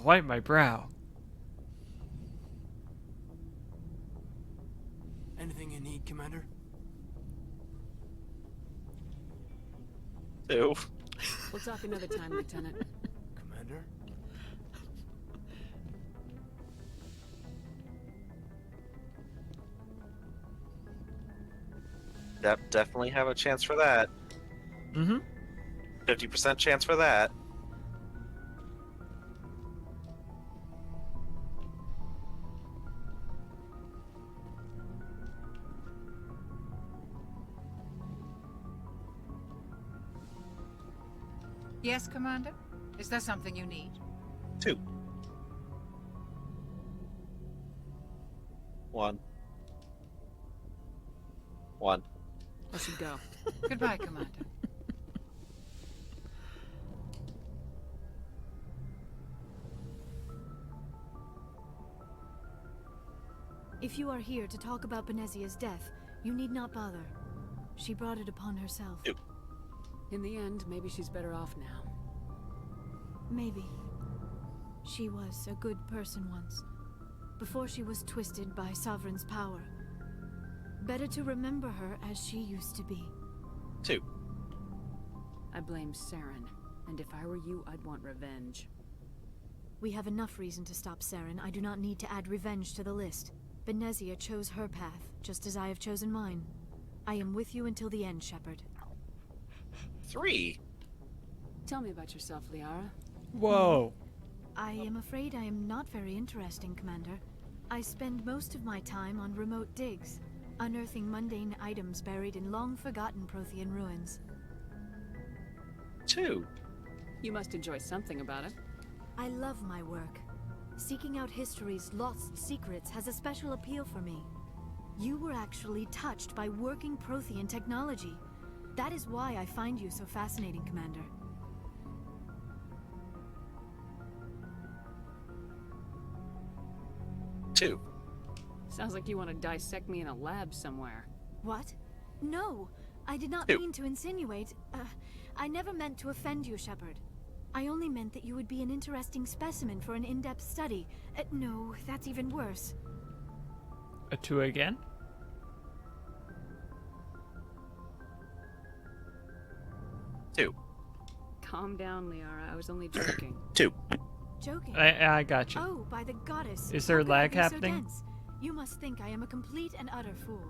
I'll wipe my brow. Anything you need, Commander? Two. We'll talk another time, Lieutenant. Commander? Definitely have a chance for that. Mm-hmm. 50% chance for that. Yes, Commander? Is there something you need? 2. 1. 1. I should go. Goodbye, Commander. If you are here to talk about Benezia's death, you need not bother. She brought it upon herself. Ew. In the end, maybe she's better off now. Maybe. She was a good person once, before she was twisted by Sovereign's power. Better to remember her as she used to be. 2. I blame Saren, and if I were you, I'd want revenge. We have enough reason to stop Saren. I do not need to add revenge to the list. Benezia chose her path, just as I have chosen mine. I am with you until the end, Shepard. 3. Tell me about yourself, Liara. Whoa. I am afraid I am not very interesting, Commander. I spend most of my time on remote digs, unearthing mundane items buried in long-forgotten Prothean ruins. 2. You must enjoy something about it. I love my work. Seeking out history's lost secrets has a special appeal for me. You were actually touched by working Prothean technology. That is why I find you so fascinating, Commander. 2. Sounds like you want to dissect me in a lab somewhere. What? No, I did not 2. mean to insinuate. I never meant to offend you, Shepard. I only meant that you would be an interesting specimen for an in-depth study. No, that's even worse. A 2 again? 2. Calm down, Liara. I was only joking. 2. Joking. I got you. Oh, by the goddess. Is there How could I lag be so happening? dense? You must think I am a complete and utter fool.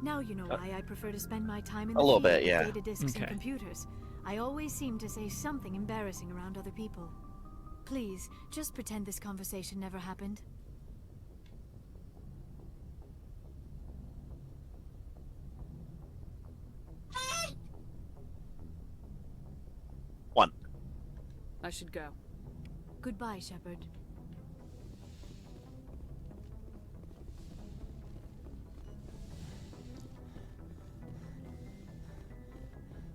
Now you know why I prefer to spend my time in the A little field bit, with yeah. data disks and Okay. computers. I always seem to say something embarrassing around other people. Please, just pretend this conversation never happened. One. I should go. Goodbye, Shepard.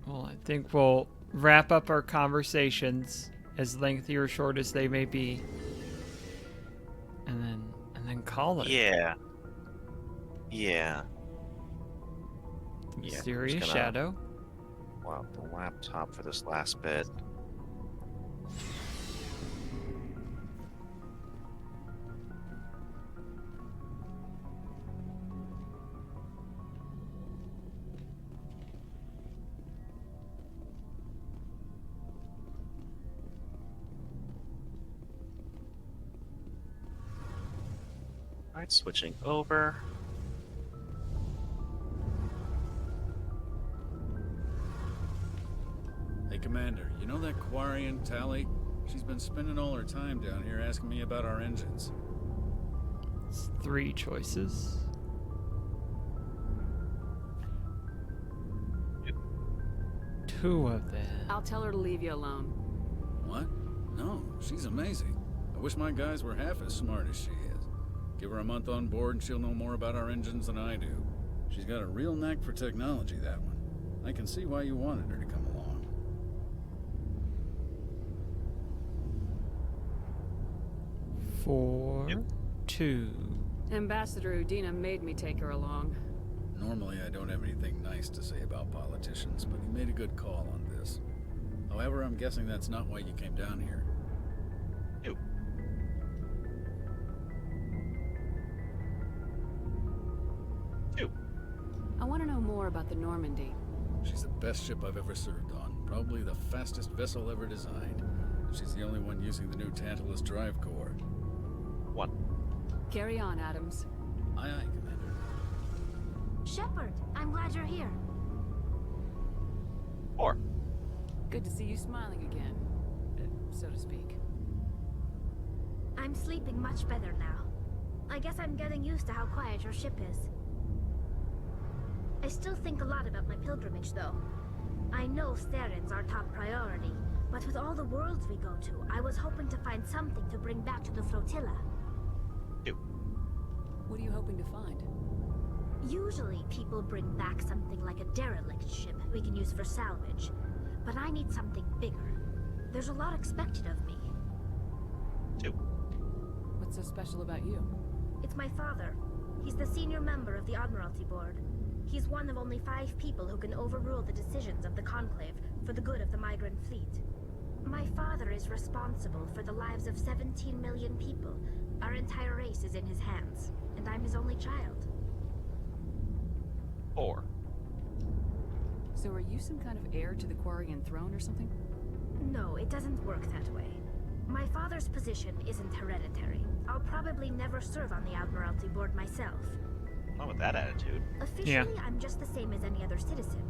Well, I think we'll wrap up our conversations, as lengthy or short as they may be, and then call it. Yeah. Yeah. The Yeah, Mysterious just gonna- Shadow. Wow, the laptop for this last bit. Alright, switching over. Hey, Commander, you know that Quarian, Tally? She's been spending all her time down here asking me about our engines. It's 3 choices. Two of them. I'll tell her to leave you alone. What? No, she's amazing. I wish my guys were half as smart as she is. Give her a month on board and she'll know more about our engines than I do. She's got a real knack for technology, that one. I can see why you wanted her to come along. Four, Yep. 2. Ambassador Udina made me take her along. Normally, I don't have anything nice to say about politicians, but he made a good call on this. However, I'm guessing that's not why you came down here. Ew. more about the Normandy. She's the best ship I've ever served on. Probably the fastest vessel ever designed. She's the only one using the new Tantalus drive core. 1. Carry on, Adams. Aye, aye, Commander. Shepard, I'm glad you're here. 4. Good to see you smiling again, so to speak. I'm sleeping much better now. I guess I'm getting used to how quiet your ship is. I still think a lot about my pilgrimage, though. I know Saren's our top priority, but with all the worlds we go to, I was hoping to find something to bring back to the flotilla. 2. What are you hoping to find? Usually, people bring back something like a derelict ship we can use for salvage, but I need something bigger. There's a lot expected of me. 2. What's so special about you? It's my father. He's the senior member of the Admiralty Board. He's one of only 5 people who can overrule the decisions of the Conclave for the good of the migrant fleet. My father is responsible for the lives of 17 million people. Our entire race is in his hands, and I'm his only child. 4. So are you some kind of heir to the Quarian throne or something? No, it doesn't work that way. My father's position isn't hereditary. I'll probably never serve on the Admiralty Board myself. Not with that attitude. Officially, I'm just the same as any other citizen.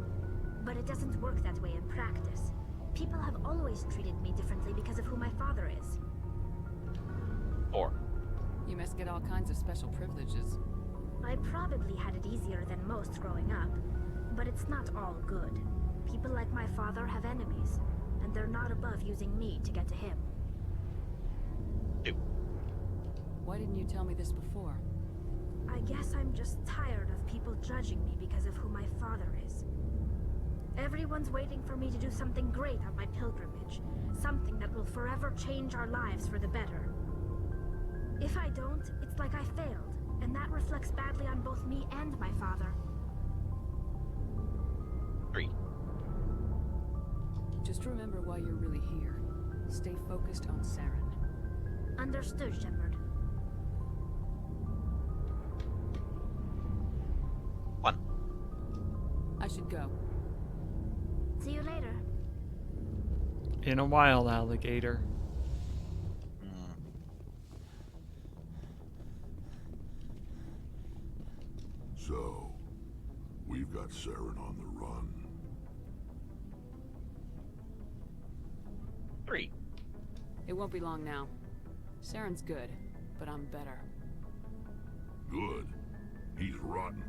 But it doesn't work that way in practice. People have always treated me differently because of who my father is. 4. You must get all kinds of special privileges. I probably had it easier than most growing up, but it's not all good. People like my father have enemies, and they're not above using me to get to him. 2. Why didn't you tell me this before? I guess I'm just tired of people judging me because of who my father is. Everyone's waiting for me to do something great on my pilgrimage, something that will forever change our lives for the better. If I don't, it's like I failed, and that reflects badly on both me and my father. 3. Just remember why you're really here. Stay focused on Saren. Understood, Shepard. 1. I should go. See you later. In a while, alligator. So, we've got Saren on the run. 3. It won't be long now. Saren's good, but I'm better. Good. He's rotten.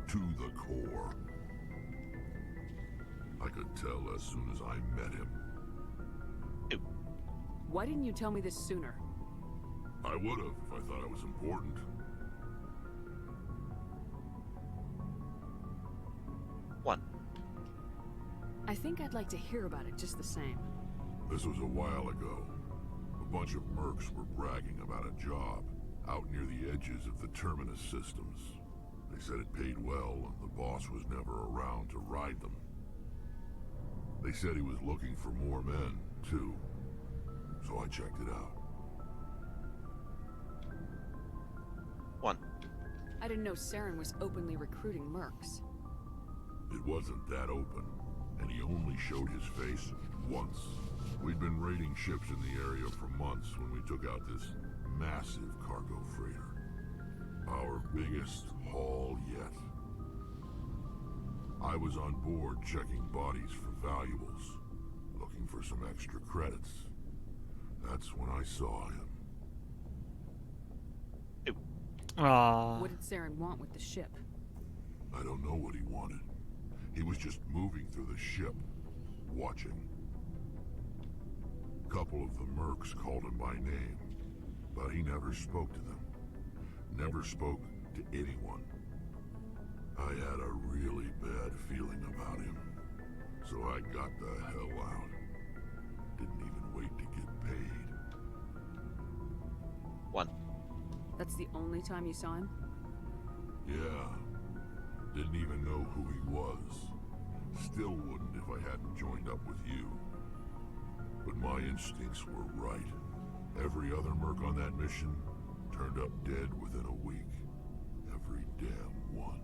To the core. I could tell as soon as I met him. 2. Why didn't you tell me this sooner? I would have if I thought I was important. 1. I think I'd like to hear about it just the same. This was a while ago. A bunch of mercs were bragging about a job out near the edges of the Terminus systems. They said it paid well and the boss was never around to ride them. They said he was looking for more men, too. So I checked it out. 1. I didn't know Saren was openly recruiting mercs. It wasn't that open, and he only showed his face once. We'd been raiding ships in the area for months when we took out this massive cargo freighter. Our biggest haul yet. I was on board checking bodies for valuables, looking for some extra credits. That's when I saw him. 2. Aww. What did Saren want with the ship? I don't know what he wanted. He was just moving through the ship, watching. A couple of the mercs called him by name, but he never spoke to them. Never spoke to anyone. I had a really bad feeling about him, so I got the hell out. Didn't even wait to get paid. 1. That's the only time you saw him? Yeah. Didn't even know who he was. Still wouldn't if I hadn't joined up with you. But my instincts were right. Every other merc on that mission turned up dead within a week. Every damn one.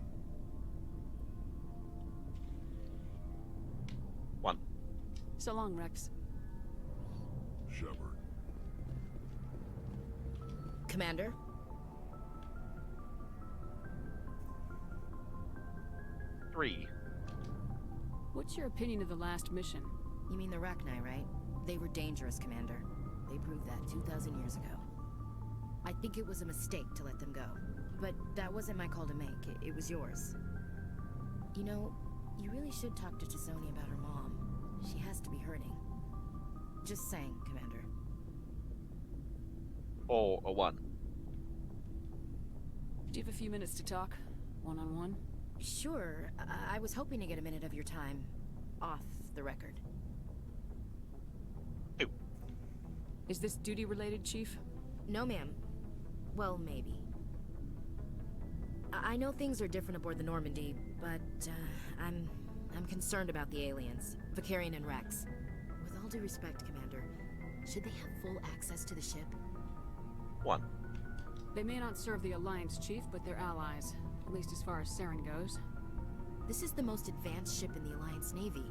So long, Rex. Shepard. Commander? 3. What's your opinion of the last mission? You mean the Rachni, right? They were dangerous, Commander. They proved that 2,000 years ago. I think it was a mistake to let them go. But that wasn't my call to make. It was yours. You know, you really should talk to Chisoni about her mom. She has to be hurting. Just saying, Commander. Or a 1. Do you have a few minutes to talk? One-on-one? Sure. I was hoping to get a minute of your time. Off the record. 2. Is this duty-related, Chief? No, ma'am. Well, maybe. I know things are different aboard the Normandy, but I'm concerned about the aliens, Vicarian and Rex. With all due respect, Commander, should they have full access to the ship? 1. They may not serve the Alliance, Chief, but they're allies. At least as far as Saren goes. This is the most advanced ship in the Alliance Navy.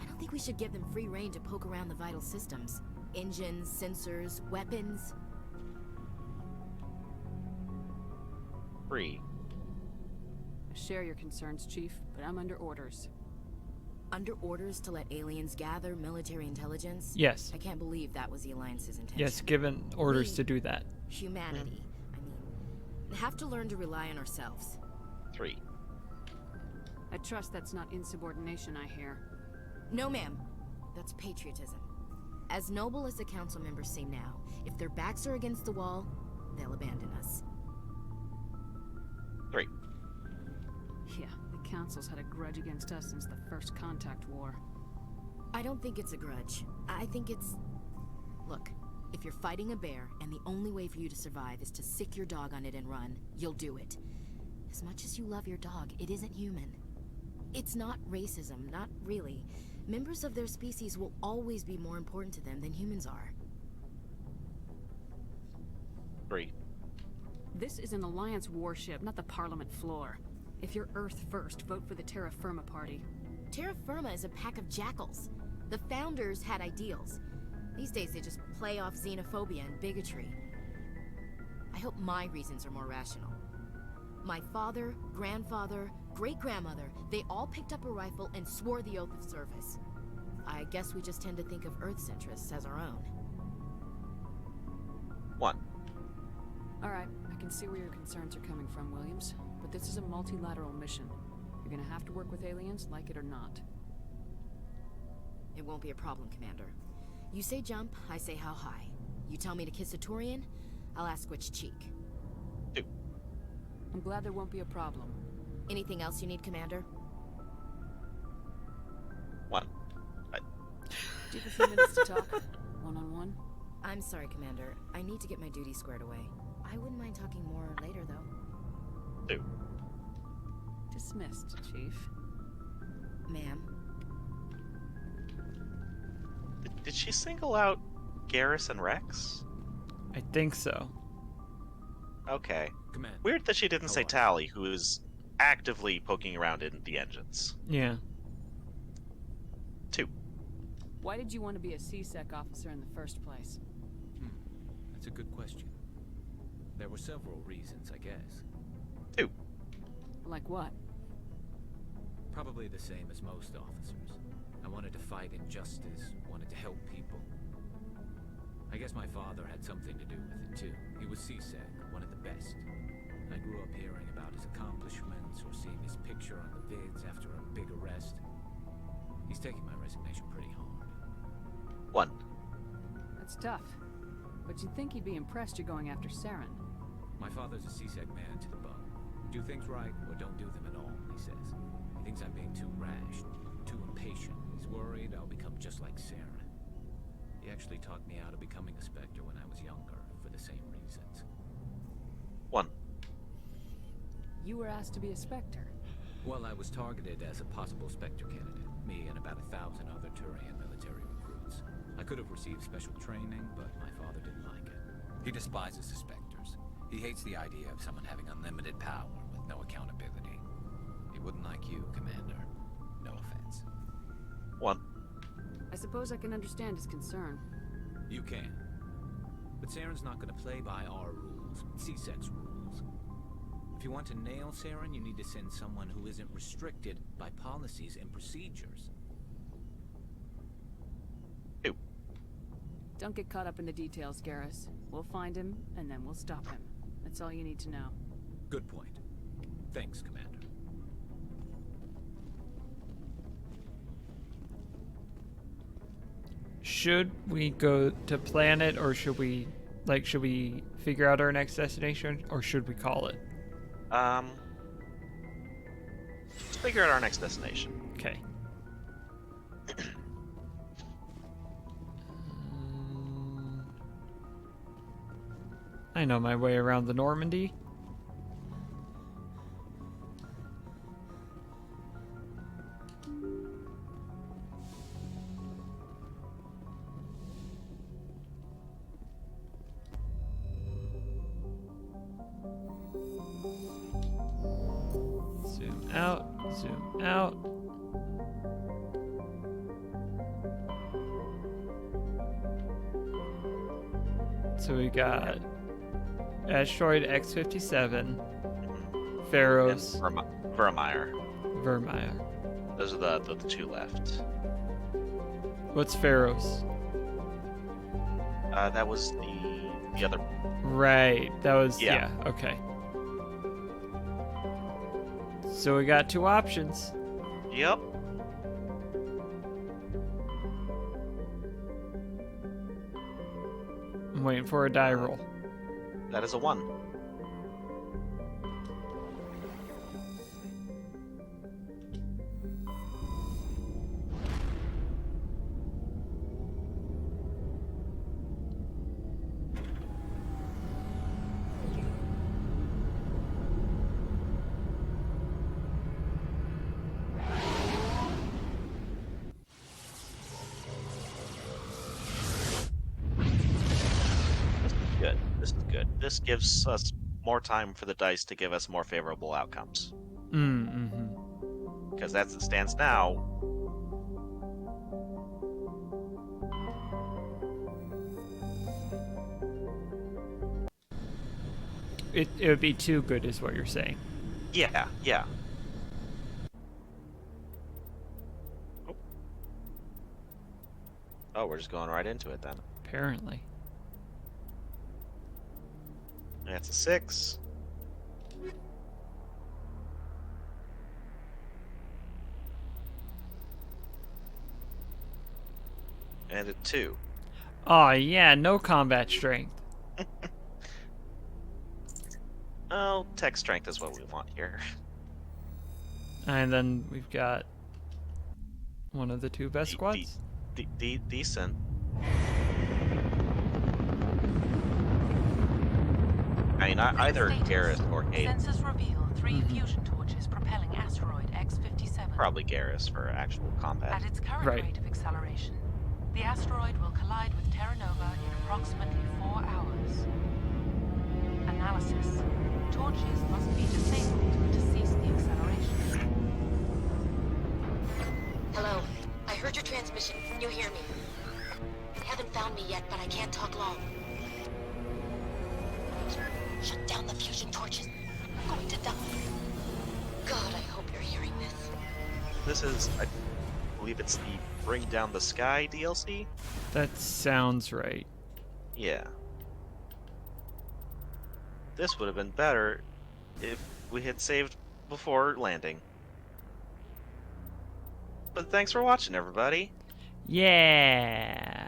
I don't think we should give them free rein to poke around the vital systems. Engines, sensors, weapons. 3. I share your concerns, Chief, but I'm under orders. Under orders to let aliens gather military intelligence? Yes. I can't believe that was the Alliance's intention. Yes, given orders We- to do that. Humanity, have to learn to rely on ourselves. 3. I trust that's not insubordination, I hear. No, ma'am. That's patriotism. As noble as the council members seem now, if their backs are against the wall, they'll abandon us. 3. Yeah, the Council's had a grudge against us since the first contact war. I don't think it's a grudge. I think it's... Look, if you're fighting a bear and the only way for you to survive is to sick your dog on it and run, you'll do it. As much as you love your dog, it isn't human. It's not racism, not really. Members of their species will always be more important to them than humans are. 3. This is an Alliance warship, not the Parliament floor. If you're Earth first, vote for the Terra Firma Party. Terra Firma is a pack of jackals. The founders had ideals. These days they just play off xenophobia and bigotry. I hope my reasons are more rational. My father, grandfather, great-grandmother, they all picked up a rifle and swore the oath of service. I guess we just tend to think of Earth's interests as our own. 1. Alright, I can see where your concerns are coming from, Williams. But this is a multilateral mission. You're gonna have to work with aliens, like it or not. It won't be a problem, Commander. You say jump, I say how high. You tell me to kiss a Turian, I'll ask which cheek. 2. I'm glad there won't be a problem. Anything else you need, Commander? 1. Do you have a few minutes to talk? One-on-one? I'm sorry, Commander. I need to get my duties squared away. I wouldn't mind talking more later, though. 2. Dismissed, Chief. Ma'am? Did she single out Garrus and Rex? I think so. Okay. Command. Weird that she didn't say How are Tally, who is actively poking around in the engines. Yeah. 2. Why did you want to be a C-Sec officer in the first place? That's a good question. There were several reasons, I guess. 2. Like what? Probably the same as most officers. I wanted to fight injustice, wanted to help people. I guess my father had something to do with it too. He was C-Sec, one of the best. I grew up hearing about his accomplishments or seeing his picture on the vids after a big arrest. He's taking my resignation pretty hard. 1. That's tough. But you'd think he'd be impressed you're going after Saren. My father's a C-Sec man to the bone. Do things right or don't do them at all, he says. He thinks I'm being too rash, too impatient. He's worried I'll become just like Saren. He actually talked me out of becoming a Spectre when I was younger, for the same reasons. 1. You were asked to be a Spectre. Well, I was targeted as a possible Spectre candidate. Me and about 1,000 other Turian military recruits. I could have received special training, but my father didn't like it. He despises the Spectres. He hates the idea of someone having unlimited power with no accountability. He wouldn't like you, Commander. No offense. 1. I suppose I can understand his concern. You can. But Saren's not gonna play by our rules, C-Sec's rules. If you want to nail Saren, you need to send someone who isn't restricted by policies and procedures. Who? Don't get caught up in the details, Garrus. We'll find him, and then we'll stop him. That's all you need to know. Good point. Thanks, Commander. Should we go to planet, or should we figure out our next destination, or should we call it? Let's figure out our next destination. Okay. I know my way around the Normandy. Zoom out, zoom out. So we got Asteroid X-57, Pharaohs, And Vermeer. Vermeer. Those are the two left. What's Pharaohs? That was the other. Right, that was, Yeah. yeah, okay. So we got two options. Yep. I'm waiting for a die roll. That is a 1. Good. This is good. This gives us more time for the dice to give us more favorable outcomes. Mm-hmm. Because as it stands now, It would be too good, is what you're saying. yeah. Oh, we're just going right into it then. Apparently. That's a 6. And a 2. Oh yeah, no combat strength. Oh, tech strength is what we want here. And then we've got one of the two best squads. Decent. I mean, either Garrus or Kate. Sensors reveal 3 fusion torches propelling asteroid X-57. Probably Garrus for actual combat. At its current Right. rate of acceleration, the asteroid will collide with Terra Nova in approximately 4 hours. Analysis. Torches must be disabled to cease the acceleration. Hello. I heard your transmission. Can you hear me? You haven't found me yet, but I can't talk long. Shut down the fusion torches. I'm going to die. God, I hope you're hearing this. This is, I believe it's the Bring Down the Sky DLC? That sounds right. Yeah. This would have been better if we had saved before landing. But thanks for watching, everybody. Yeah.